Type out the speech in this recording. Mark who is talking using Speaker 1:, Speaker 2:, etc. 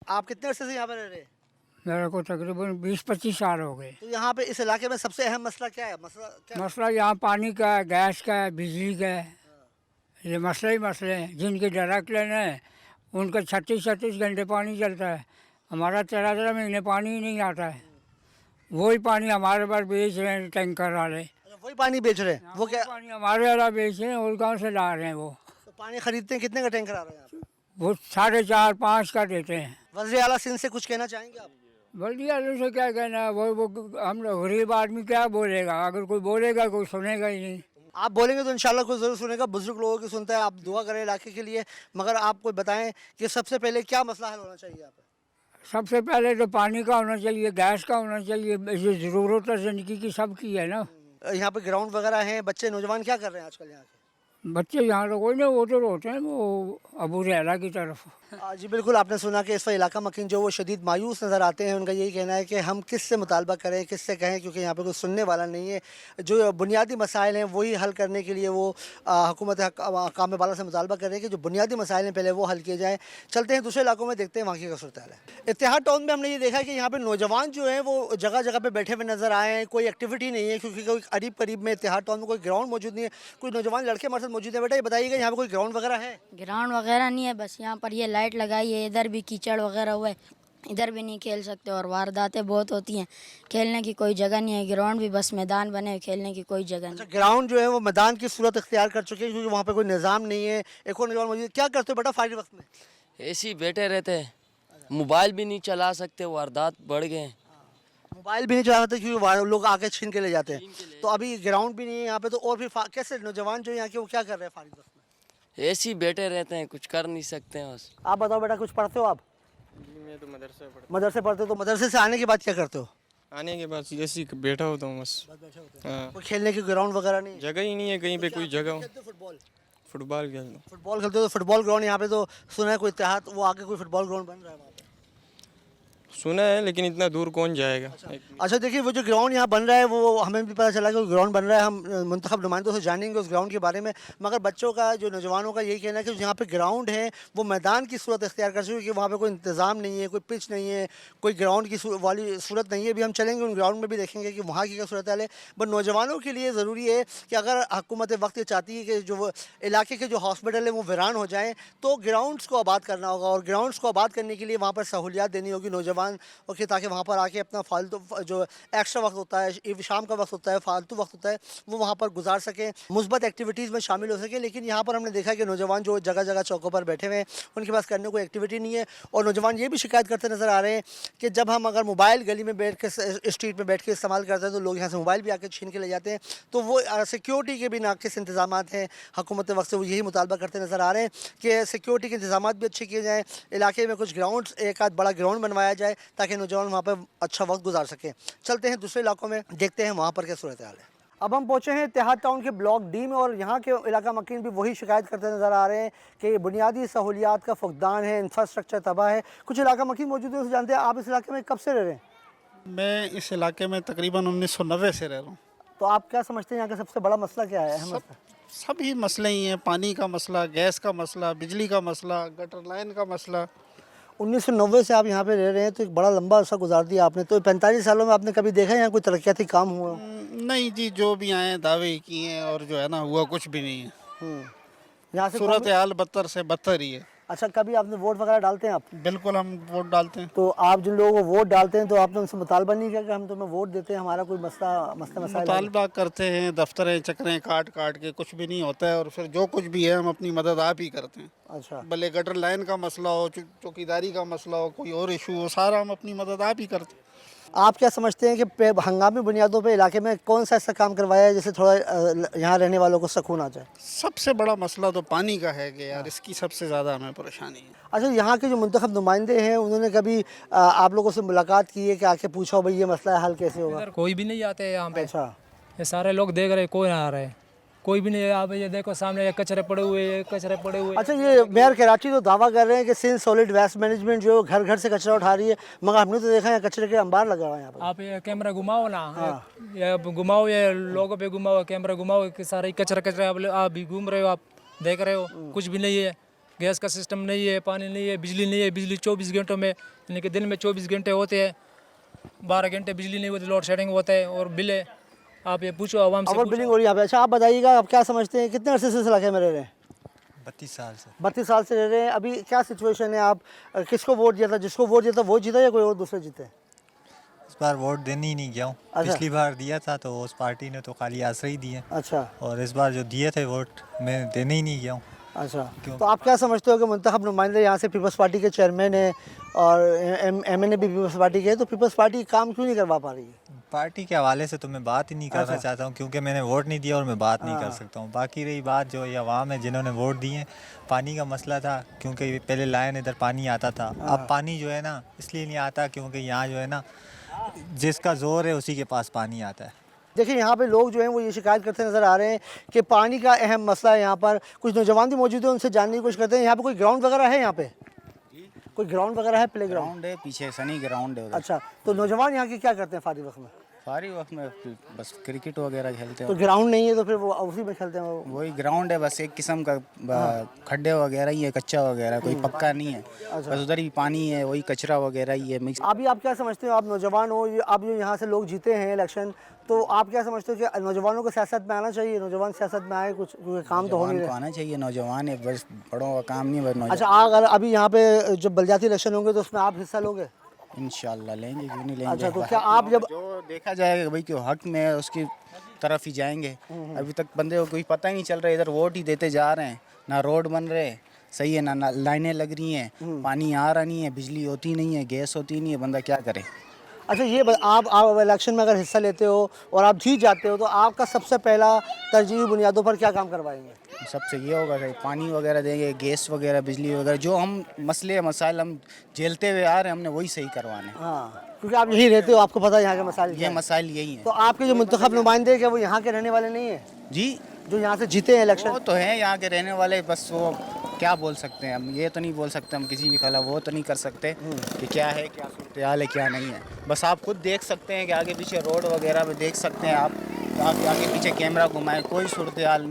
Speaker 1: आप कितने अरसे से यहाँ पर रह रहे हैं?
Speaker 2: मेरे को तकरीबन 20-25 साल हो गए।
Speaker 1: तो यहाँ पे इस इलाके में सबसे अहम मसला क्या है? मसला क्या है?
Speaker 2: मसला यहाँ पानी का है, गैस का है, बिजली का है। ये मसले ही मसले हैं। जिनके डायरेक्ट लाइन है उनका 36-36 घंटे पानी चलता है। हमारा 13-13 महीने पानी ही नहीं आता है। वही पानी हमारे पास बेच रहे हैं टैंकर वाले।
Speaker 1: अच्छा, वही पानी बेच रहे हैं वो क्या?
Speaker 2: पानी हमारे वाला बेच रहे हैं और गाँव से ला रहे हैं वो।
Speaker 1: तो पानी खरीदते हैं कितने का टैंकर आ रहा है यहाँ पे?
Speaker 2: वो 4.5-5 का देते हैं।
Speaker 1: वज़ीर आला सिंध से कुछ कहना चाहेंगे आप?
Speaker 2: बल्दिया से क्या कहना है, वो हम लोग गरीब आदमी क्या बोलेगा? अगर कोई बोलेगा कोई सुनेगा ही नहीं।
Speaker 1: आप बोलेंगे तो इंशाल्लाह कोई ज़रूर सुनेगा। बुजुर्ग लोगों की सुनता है। आप दुआ करें इलाके के लिए। मगर आप कोई बताएं कि सबसे पहले क्या मसला हल होना चाहिए यहाँ पे?
Speaker 2: सबसे पहले तो पानी का होना चाहिए, गैस का होना चाहिए। ये ज़रूरत है ज़िंदगी की सबकी है ना।
Speaker 1: यहाँ पे ग्राउंड वगैरह हैं, बच्चे नौजवान क्या कर रहे हैं आजकल यहाँ के?
Speaker 2: बच्चे यहाँ तो कोई नहीं, वो तो रोते हैं वो अबू रेला की तरफ।
Speaker 1: जी बिल्कुल, आपने सुना कि इस वक्त इलाका मकीन जो वो शदीद मायूस नज़र आते हैं। उनका यही कहना है कि हम किस से मुतालबा करें, किस से कहें, क्योंकि यहाँ पे कोई सुनने वाला नहीं है। जो बुनियादी मसाइल हैं वही हल करने के लिए वो हुकूमत काम बाला से मुतालबा कर रहे हैं कि जो बुनियादी मसाइल हैं पहले वो हल किए जाएँ। चलते हैं दूसरे इलाकों में, देखते हैं वहाँ की सूरत हाल है। इत्तेहाद टाउन में हमने ये देखा कि यहाँ पर नौजवान जो हैं वो जगह जगह पर बैठे हुए नज़र आए हैं। कोई एक्टिविटी नहीं है क्योंकि कोई करीब करीब में इत्तेहाद टाउन में कोई ग्राउंड मौजूद नहीं है। कुछ नौजवान लड़के हमारे साथ मौजूद है। बेटा ये बताइएगा यहाँ पर कोई ग्राउंड वगैरह है?
Speaker 3: ग्राउंड वगैरह नहीं है, बस यहाँ पर ये लाइट लगाई है। इधर भी कीचड़ वगैरह हुआ है, इधर भी नहीं खेल सकते और वारदातें बहुत होती हैं। खेलने की कोई जगह नहीं है। ग्राउंड भी बस मैदान बने हुए, खेलने की कोई जगह नहीं।
Speaker 1: अच्छा, ग्राउंड जो है वो मैदान की सूरत इख्तियार कर चुके हैं क्योंकि वहाँ पे कोई निज़ाम नहीं है। एक और नौजवान मौजूद है। क्या करते हो बेटा फारिग वक्त में?
Speaker 4: ऐसे ही बैठे रहते हैं, मोबाइल भी नहीं चला सकते, वारदात बढ़ गए हैं।
Speaker 1: मोबाइल भी नहीं चला सकते क्योंकि लोग आके छीन के ले जाते हैं। तो अभी ग्राउंड भी नहीं है यहाँ पे, तो और भी कैसे नौजवान जो यहाँ के वो क्या कर रहे हैं फारिग वक्त में?
Speaker 4: ऐसे ही बैठे रहते हैं, कुछ कर नहीं सकते हैं बस।
Speaker 1: आप बताओ बेटा, कुछ पढ़ते हो आप?
Speaker 5: मैं तो
Speaker 1: मदरसे पढ़ते हो? तो मदरसे से आने के बाद क्या करते हो?
Speaker 5: आने के बाद जैसे ही बैठा होता हूँ बस। हाँ,
Speaker 1: कोई खेलने की ग्राउंड वगैरह नहीं?
Speaker 5: जगह ही नहीं है कहीं पे कोई जगह हो।
Speaker 1: फुटबॉल
Speaker 5: फुटबॉल खेलता हूँ।
Speaker 1: फुटबॉल खेलते हो? तो फुटबॉल ग्राउंड यहाँ पे तो सुना है कोई इत्तेहाद वो आके कोई फुटबॉल ग्राउंड बन रहा है वहाँ पे।
Speaker 5: सुना है लेकिन इतना दूर कौन जाएगा।
Speaker 1: अच्छा देखिए, वो जो ग्राउंड यहाँ बन रहा है वो हमें भी पता चला कि ग्राउंड बन रहा है। हम मुंतखब नुमाइंदों से जानेंगे उस ग्राउंड के बारे में। मगर बच्चों का, जो नौजवानों का यही कहना है कि यहाँ पे ग्राउंड है वो मैदान की सूरत इख्तियार कर चुके कि वहाँ पे कोई इंतज़ाम नहीं है, कोई पिच नहीं है, कोई ग्राउंड की वाली सूरत नहीं है। अभी हम चलेंगे उन ग्राउंड में भी देखेंगे कि वहाँ की क्या सूरत हाल है। बट नौजवानों के लिए ज़रूरी है कि अगर हुकूमत वक्त ये चाहती है कि जो इलाके के जो हॉस्पिटल है वो वीरान हो जाएँ तो ग्राउंड्स को आबाद करना होगा। और ग्राउंड्स को आबाद करने के लिए वहाँ पर सहूलियात देनी होगी नौजवान और ताकि वहाँ पर आके अपना फालतू जो एक्स्ट्रा वक्त होता है, शाम का वक्त होता है, फालतू वक्त होता है, वो वहाँ पर गुजार सकें, मुस्बत एक्टिविटीज़ में शामिल हो सकें। लेकिन यहाँ पर हमने देखा कि नौजवान जो जगह जगह चौकों पर बैठे हुए हैं उनके पास करने को एक्टिविटी नहीं है। और नौजवान ये भी शिकायत करते नज़र आ रहे हैं कि जब हम अगर मोबाइल गली में बैठ के, स्ट्रीट में बैठ के इस्तेमाल करते हैं तो लोग यहाँ से मोबाइल भी आके छीन के ले जाते हैं। तो वो सिक्योरिटी के भी नाकिस इंतजाम हैं। हुकूमत वक्त से वो यही मुतालबा करते नज़र आ रहे हैं कि सिक्योरिटी के इंतजाम भी अच्छे किए जाएँ, इलाके में कुछ ग्राउंड, एक आध बड़ा ग्राउंड बनवाया जाए ताकि नौजवान वहाँ पर अच्छा वक्त गुजार सकें। चलते हैं दूसरे इलाकों में, देखते हैं वहाँ पर क्या सूरत हाल है। अब हम पहुँचे हैं इत्तेहाद टाउन के ब्लॉक डी में और यहाँ के इलाका मकीन भी वही शिकायत करते नज़र आ रहे हैं कि बुनियादी सहूलियात का फुकदान है, इंफ्रास्ट्रक्चर तबाह है। कुछ इलाका मकीन मौजूद है, उसे जानते हैं। आप इस इलाके में कब से रह रहे हैं?
Speaker 6: मैं इस इलाके में तकरीबन 1990 से रह रहा हूँ।
Speaker 1: तो आप क्या समझते हैं यहाँ का सबसे बड़ा मसला क्या है? अहम मसला
Speaker 6: सभी मसले ही हैं, पानी का मसला, गैस का मसला, बिजली का मसला, गटर लाइन का मसला।
Speaker 1: 1990 से आप यहाँ पे रह रहे हैं तो एक बड़ा लंबा अर्सा गुजार दिया आपने। तो 45 सालों में आपने कभी देखा है यहाँ कोई तरक्याती काम हुआ?
Speaker 6: नहीं जी, जो भी आए दावे किए हैं और जो है ना हुआ कुछ भी नहीं है।
Speaker 1: यहाँ से
Speaker 6: सूरत हाल बदतर से बदतर ही है।
Speaker 1: अच्छा, कभी आपने वोट वगैरह डालते हैं आप?
Speaker 6: बिल्कुल, हम वोट डालते हैं।
Speaker 1: तो आप जिन लोगों को वोट डालते हैं तो आपने उनसे मुतालबा नहीं किया कि हम तुम्हें वोट देते हैं, हमारा कोई मसला
Speaker 6: मुतालबा करते हैं, दफ्तरें चक्रें काट काट के, कुछ भी नहीं होता है। और फिर जो कुछ भी है हम अपनी मदद आप ही करते हैं।
Speaker 1: अच्छा,
Speaker 6: भले गटर लाइन का मसला हो, चौकीदारी का मसला हो, कोई और इशू हो, सारा हम अपनी मदद आप ही करते हैं।
Speaker 1: आप क्या समझते हैं कि हंगामी बुनियादों पे इलाके में कौन सा ऐसा काम करवाया है जिससे थोड़ा यहाँ रहने वालों को सुकून आ जाए?
Speaker 6: सबसे बड़ा मसला तो पानी का है कि यार इसकी सबसे ज़्यादा हमें परेशानी है।
Speaker 1: अच्छा, यहाँ के जो मुंतखब नुमाइंदे हैं उन्होंने कभी आप लोगों से मुलाकात की है कि आके पूछा भाई ये मसला है, हल कैसे होगा?
Speaker 7: कोई भी नहीं आते यहाँ पे।
Speaker 1: अच्छा,
Speaker 7: ये सारे लोग देख रहे, कोई ना आ रहे, कोई भी नहीं है। आप ये देखो सामने ये कचरे पड़े हुए, ये कचरे पड़े हुए।
Speaker 1: अच्छा, ये मेयर कराची तो दावा कर रहे हैं कि सिंध सॉलिड वेस्ट मैनेजमेंट जो घर घर से कचरा उठा रही है, मगर हमने तो देखा है कचरे के अंबार लगा हुआ है यहाँ पर।
Speaker 7: आप ये कैमरा घुमाओ ना, ये घुमाओ, ये लोगों पे घुमाओ, कैमरा घुमाओ कि सारे कचरा कचरा आप भी घूम रहे हो, आप देख रहे हो, कुछ भी नहीं है। गैस का सिस्टम नहीं है, पानी नहीं है, बिजली नहीं है। बिजली 24 घंटों में, यानी कि दिन में 24 घंटे होते हैं, 12 घंटे बिजली नहीं होती, लोड शेडिंग होता है। और बिल है, आप ये पूछो आवाम से
Speaker 1: ओवर बिलिंग हो रही है यहाँ पे। अच्छा आप बताइएगा, आप क्या समझते हैं, कितने अरसे से इस इलाके में रह रहे हैं?
Speaker 8: 32 साल से।
Speaker 1: 32 साल से रह रहे हैं। अभी क्या सिचुएशन है, आप किसको वोट दिया था? जिसको वोट दिया था वो जीता या कोई और दूसरे जीते?
Speaker 8: इस बार वोट देने ही नहीं गया हूँ।
Speaker 1: अच्छा।
Speaker 8: पिछली बार दिया था तो उस पार्टी ने तो खाली आसरे ही दिए,
Speaker 1: अच्छा
Speaker 8: और इस बार जो दिए थे वोट मैं देने ही नहीं गया हूँ।
Speaker 1: अच्छा।
Speaker 8: क्यों?
Speaker 1: तो आप क्या समझते हो कि मुंतखब नुमाइंदे यहाँ से पीपल्स पार्टी के चेयरमैन हैं और एमएनए भी पीपल्स पार्टी के हैं, तो पीपल्स पार्टी काम क्यों नहीं करवा पा रही है?
Speaker 8: पार्टी के हवाले से तो मैं बात ही नहीं करना चाहता हूँ, क्योंकि मैंने वोट नहीं दिया और मैं बात नहीं कर सकता हूँ। बाकी रही बात जो ये अवाम है जिन्होंने वोट दिए, पानी का मसला था, क्योंकि पहले लाइन इधर पानी आता था। अब पानी जो है ना इसलिए नहीं आता क्योंकि यहाँ जो है ना जिसका जोर है उसी के पास पानी आता है।
Speaker 1: देखिए यहाँ पे लोग जो हैं वो ये शिकायत करते नज़र आ रहे हैं कि पानी का अहम मसला है। यहाँ पर कुछ नौजवान भी मौजूद हैं, उनसे जानने की कोशिश करते हैं। यहाँ पे कोई ग्राउंड वगैरह है? यहाँ पे कोई ग्राउंड वगैरह है? प्ले ग्राउंड
Speaker 6: है पीछे, सनी ग्राउंड है उधर।
Speaker 1: अच्छा, तो नौजवान यहाँ के क्या करते हैं फारिग वक्त में?
Speaker 6: फारिग वक्त में बस क्रिकेट वगैरह खेलते
Speaker 1: तो
Speaker 6: हैं।
Speaker 1: ग्राउंड नहीं है तो फिर वो उसी में खेलते हैं वो?
Speaker 6: वही ग्राउंड है, बस एक किस्म का खड्डे वगैरह ही है, कच्चा वगैरह, कोई पक्का नहीं है। बस उधर ही पानी है, वही कचरा वगैरह ही है मिक्स।
Speaker 1: अभी आप क्या समझते हो, आप नौजवान हो, आप जो यहाँ से लोग जीते हैं इलेक्शन, तो आप क्या समझते हो कि नौजवानों को सियासत में आना चाहिए? नौजवान सियासत में आए, कुछ काम तो हो नहीं रहा।
Speaker 6: आना चाहिए, नौजवान है, बस बड़ों का काम नहीं है।
Speaker 1: अच्छा, अगर अभी यहाँ पे जब बलदियाती इलेक्शन होंगे तो उसमें आप हिस्सा लोगे?
Speaker 6: इंशाल्लाह लेंगे, क्यों नहीं लेंगे।
Speaker 1: अच्छा, तो क्या आप जब
Speaker 6: जो देखा जाएगा भाई क्यों हक में है उसकी तरफ ही जाएंगे। अभी तक बंदे को कोई पता ही नहीं चल रहा है, इधर वोट ही देते जा रहे हैं, ना रोड बन रहे सही है, ना लाइनें लग रही हैं, पानी आ रहा नहीं है, बिजली होती नहीं है, गैस होती नहीं है, बंदा क्या करे।
Speaker 1: अच्छा ये आप इलेक्शन में अगर हिस्सा लेते हो और आप जीत जाते हो तो आपका सबसे पहला तरजीही बुनियादों पर क्या काम करवाएंगे?
Speaker 6: सबसे ये होगा कि पानी वगैरह देंगे, गैस वगैरह, बिजली वगैरह, जो हम मसले मसाइल हम झेलते हुए आ रहे हैं, हमने वही सही करवाने।
Speaker 1: हाँ, क्योंकि आप यही रहते हो, आपको पता है यहाँ के मसाइल क्या
Speaker 6: ये
Speaker 1: हैं।
Speaker 6: मसाइल यही
Speaker 1: तो
Speaker 6: हैं।
Speaker 1: आपके जो मुंतखब नुमाइंदे हैं, क्या वो यहाँ के रहने वाले नहीं है
Speaker 6: जी,
Speaker 1: जो यहाँ से जीते हैं इलेक्शन?
Speaker 6: वो तो हैं यहाँ के रहने वाले, बस वो क्या बोल सकते हैं हम, ये तो नहीं बोल सकते हम किसी के खिलाफ, वो तो नहीं कर सकते कि क्या है, क्या सूरत हाल है, क्या नहीं है। बस आप खुद देख सकते हैं कि आगे पीछे रोड वगैरह में देख सकते हैं आप, आगे पीछे कैमरा घुमाएं, कोई सूरत हाल नहीं।